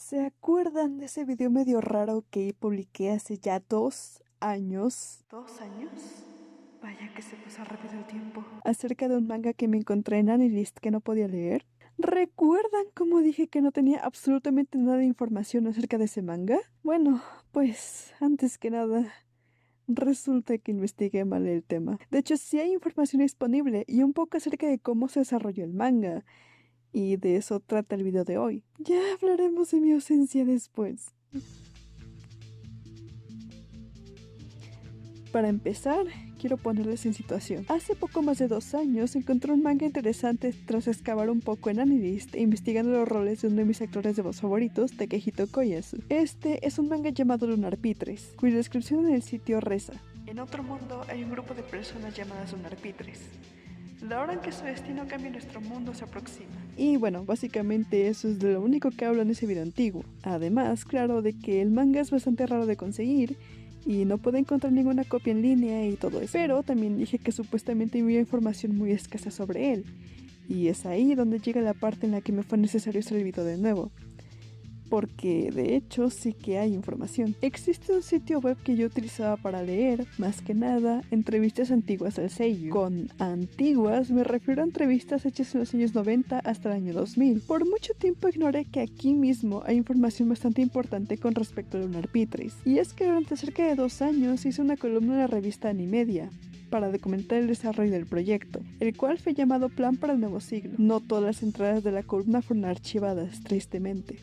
¿Se acuerdan de ese video medio raro que publiqué hace ya 2 años? ¿2 años? Vaya que se pasa rápido el tiempo. Acerca de un manga que me encontré en Anilist que no podía leer. ¿Recuerdan cómo dije que no tenía absolutamente nada de información acerca de ese manga? Bueno, pues antes que nada, resulta que investigué mal el tema. De hecho, sí hay información disponible y un poco acerca de cómo se desarrolló el manga. Y de eso trata el video de hoy. Ya hablaremos de mi ausencia después. Para empezar, quiero ponerles en situación. Hace poco más de 2 años encontré un manga interesante tras excavar un poco en Anilist e investigando los roles de uno de mis actores de voz favoritos, Takehito Koyasu. Este es un manga llamado Lunar Pitres, cuya descripción en el sitio reza: en otro mundo hay un grupo de personas llamadas Lunar Pitres. La hora en que su destino cambia, nuestro mundo se aproxima. Y bueno, básicamente eso es de lo único que habla en ese video antiguo. Además, claro, de que el manga es bastante raro de conseguir y no puede encontrar ninguna copia en línea y todo eso. Pero también dije que supuestamente había información muy escasa sobre él. Y es ahí donde llega la parte en la que me fue necesario hacer el video de nuevo. Porque de hecho sí que hay información. Existe un sitio web que yo utilizaba para leer, más que nada, entrevistas antiguas al seiyuu. Con antiguas me refiero a entrevistas hechas en los años 90 hasta el año 2000. Por mucho tiempo ignoré que aquí mismo hay información bastante importante con respecto a Lunar Pitres. Y es que durante cerca de 2 años hice una columna en la revista Animedia para documentar el desarrollo del proyecto, el cual fue llamado Plan para el Nuevo Siglo. No todas las entradas de la columna fueron archivadas, tristemente.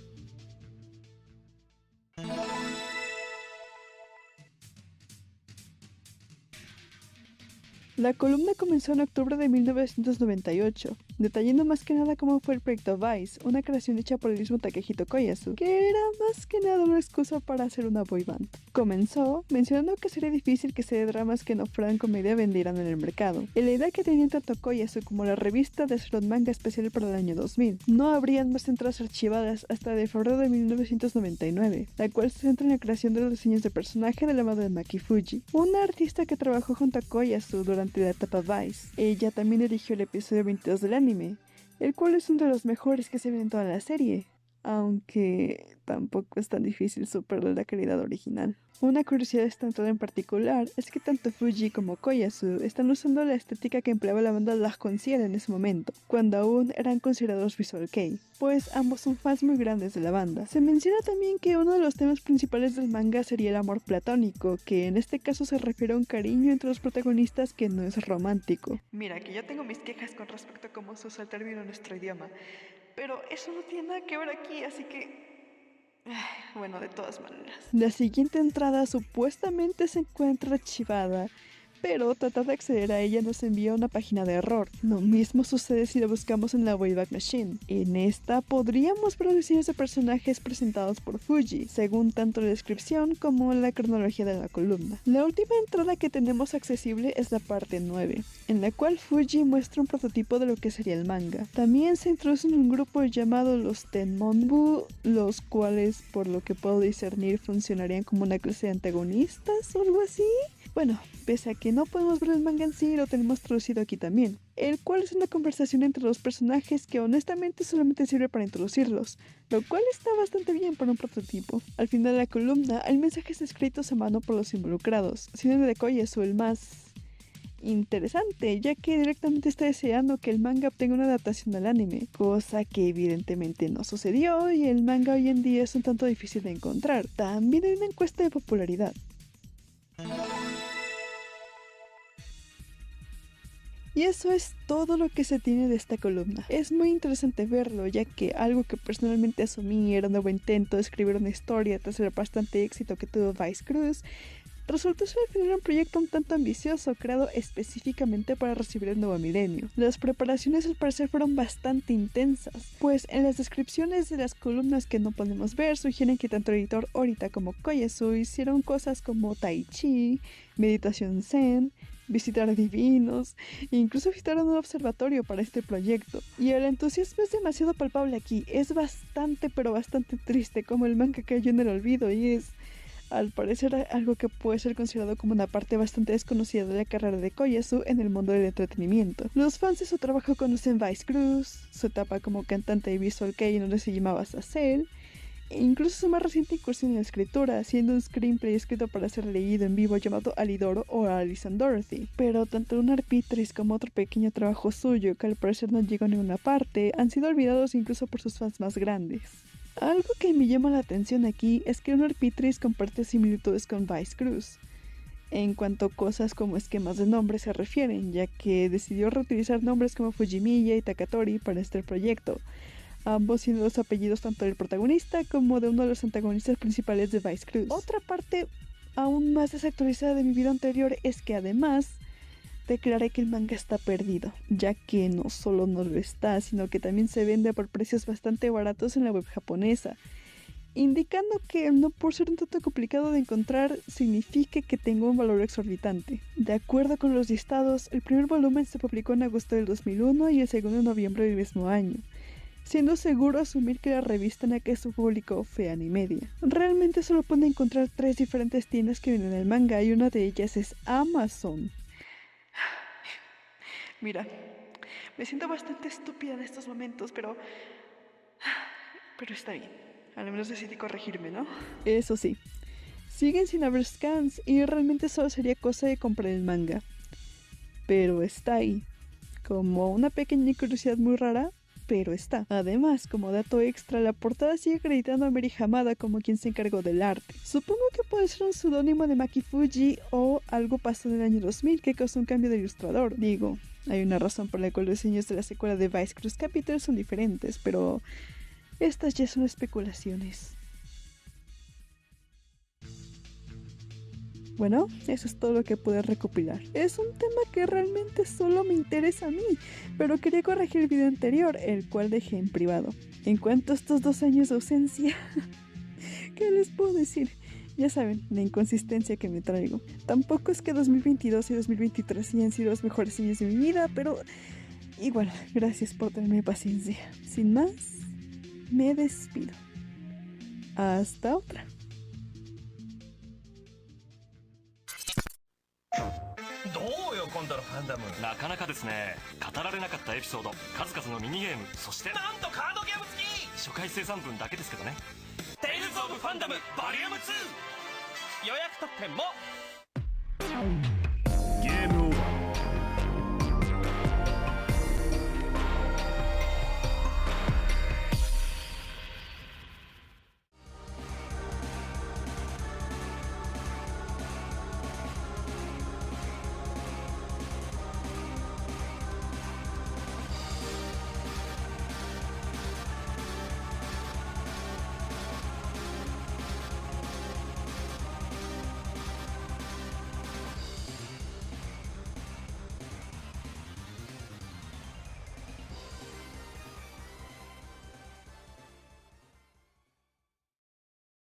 La columna comenzó en octubre de 1998, detallando más que nada cómo fue el proyecto Vice, una creación hecha por el mismo Takehito Koyasu, que era más que nada una excusa para hacer una boy band. Comenzó mencionando que sería difícil que serie dramas que no fueran comedia vendieran en el mercado, y la idea que tenían tanto Koyasu como la revista de hacer un manga especial para el año 2000. No habrían más entradas archivadas hasta de febrero de 1999, la cual se centra en la creación de los diseños de personaje de la mano de Maki Fuji, una artista que trabajó junto a Koyasu durante la etapa Vice. Ella también dirigió el episodio 22 del anime, el cual es uno de los mejores que se ven en toda la serie, aunque tampoco es tan difícil superar la calidad original. Una curiosidad de esta entrada en particular es que tanto Fuji como Koyasu están usando la estética que empleaba la banda La Conciel en ese momento, cuando aún eran considerados Visual Kei, pues ambos son fans muy grandes de la banda. Se menciona también que uno de los temas principales del manga sería el amor platónico, que en este caso se refiere a un cariño entre los protagonistas que no es romántico. Mira, que yo tengo mis quejas con respecto a cómo se usa el término en nuestro idioma, pero eso no tiene nada que ver aquí, así que... bueno, de todas maneras. La siguiente entrada supuestamente se encuentra archivada, pero tratar de acceder a ella nos envía a una página de error. Lo mismo sucede si la buscamos en la Wayback Machine. En esta podríamos ver los diseños de personajes presentados por Fuji, según tanto la descripción como la cronología de la columna. La última entrada que tenemos accesible es la parte 9, en la cual Fuji muestra un prototipo de lo que sería el manga. También se introduce un grupo llamado los Tenmonbu, los cuales, por lo que puedo discernir, funcionarían como una clase de antagonistas o algo así. Bueno, pese a que no podemos ver el manga en sí, lo tenemos traducido aquí también, el cual es una conversación entre los personajes que honestamente solamente sirve para introducirlos, lo cual está bastante bien para un prototipo. Al final de la columna hay mensajes escritos a mano por los involucrados, siendo el de Koyasu el más interesante, ya que directamente está deseando que el manga obtenga una adaptación al anime, cosa que evidentemente no sucedió y el manga hoy en día es un tanto difícil de encontrar. También hay una encuesta de popularidad. Y eso es todo lo que se tiene de esta columna. Es muy interesante verlo, ya que algo que personalmente asumí era un nuevo intento de escribir una historia tras el bastante éxito que tuvo Vice Cruz, resultó ser al final un proyecto un tanto ambicioso, creado específicamente para recibir el nuevo milenio. Las preparaciones al parecer fueron bastante intensas, pues en las descripciones de las columnas que no podemos ver sugieren que tanto el editor Orita como Koyasu hicieron cosas como Tai Chi, meditación zen, visitar divinos, e incluso visitaron un observatorio para este proyecto. Y el entusiasmo es demasiado palpable aquí, es bastante pero bastante triste como el manga cayó en el olvido y es... al parecer algo que puede ser considerado como una parte bastante desconocida de la carrera de Koyasu en el mundo del entretenimiento. Los fans de su trabajo conocen Vice Cruz, su etapa como cantante de Visual Kei donde se llamaba Sacel, e incluso su más reciente incursión en la escritura, siendo un screenplay escrito para ser leído en vivo llamado Alidoro o Alison Dorothy. Pero tanto un Arpitris como otro pequeño trabajo suyo, que al parecer no llegó a ninguna parte, han sido olvidados incluso por sus fans más grandes. Algo que me llama la atención aquí es que un Arpitris comparte similitudes con Vice Cruz en cuanto a cosas como esquemas de nombres se refieren, ya que decidió reutilizar nombres como Fujimiya y Takatori para este proyecto, ambos siendo los apellidos tanto del protagonista como de uno de los antagonistas principales de Vice Cruz. Otra parte aún más desactualizada de mi video anterior es que además declaré que el manga está perdido, ya que no solo no lo está, sino que también se vende por precios bastante baratos en la web japonesa, indicando que no por ser un tanto complicado de encontrar significa que tenga un valor exorbitante. De acuerdo con los listados, el primer volumen se publicó en agosto del 2001 y el segundo en noviembre del mismo año, siendo seguro asumir que la revista en la que se publicó fue Animedia. Realmente solo pueden encontrar 3 diferentes tiendas que venden el manga y una de ellas es Amazon. Mira, me siento bastante estúpida en estos momentos, pero está bien. Al menos decidí corregirme, ¿no? Eso sí, siguen sin haber scans y realmente solo sería cosa de comprar el manga. Pero está ahí, como una pequeña curiosidad muy rara, pero está. Además, como dato extra, la portada sigue acreditando a Meri Hamada como quien se encargó del arte. Supongo que puede ser un seudónimo de Maki Fuji o algo pasado en el año 2000 que causó un cambio de ilustrador. Digo, hay una razón por la cual los diseños de la secuela de Vice Cruz Capital son diferentes, pero estas ya son especulaciones. Bueno, eso es todo lo que pude recopilar. Es un tema que realmente solo me interesa a mí, pero quería corregir el video anterior, el cual dejé en privado. En cuanto a estos 2 años de ausencia, ¿qué les puedo decir? Ya saben, la inconsistencia que me traigo. Tampoco es que 2022 y 2023 hayan sido los mejores años de mi vida, pero igual, gracias por tenerme paciencia. Sin más, me despido. Hasta otra. どうよ今度のファンダム。なかなかですね。語られなかったエピソード、数々のミニゲーム、そしてなんとカードゲーム付き。初回生産分だけですけどね。テイルズ・オブ・ファンダムボリューム2。予約特典も